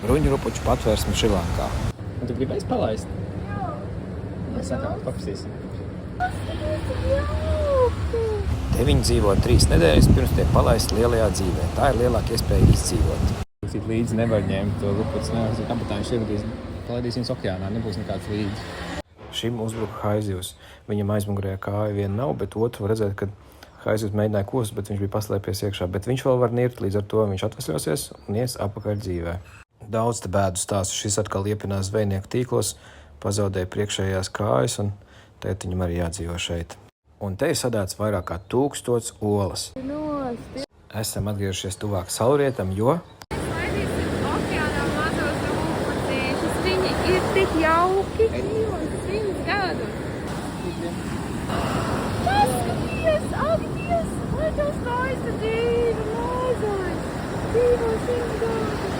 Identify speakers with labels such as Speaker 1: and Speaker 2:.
Speaker 1: Bruņurupuču patvērsme Šrilankā.
Speaker 2: Un tu gribēsi palaist?
Speaker 3: Jā.
Speaker 2: Mēs sakām, paprasīsim.
Speaker 1: Te viņi dzīvo 3 nedēļas pirms tiek palaisti lielajā dzīvē. Tā ir lielāka iespēja izdzīvot.
Speaker 2: Līdzi nevar ņemt to lupuci, nevar zināt, kabatā viņš ievedīs, palaidīs viņas okeānā, nebūs nekāds līdzi.
Speaker 1: Šim uzbruka haizivs. Viņam aizmugurējā kāja viena nav, bet otru var redzēt, ka haizivs mēģināja kost, bet viņš bija paslēpies iekšā. Bet viņš vēl var nirt, līdz ar to viņš atvesļosies un ies apakaļ dzīvē. Daudz te bēdu stāstu. Šis atkal iepinās zvejnieku tīklos, pazaudēja priekšējās kājas un tēt viņam arī jādzīvo šeit. Un te ir sadēts vairāk kā 1000 olas. Esam atgriežušies tuvāk saulrietam, jo
Speaker 3: Laidīsim okeānā mazos lupucīšus. Viņi ir tik jauki. Dzīvo 100 gadus. Paskaties, ak, Dievs, vai tas skaista dzīve, mazais. Dzīvo 100 gadus.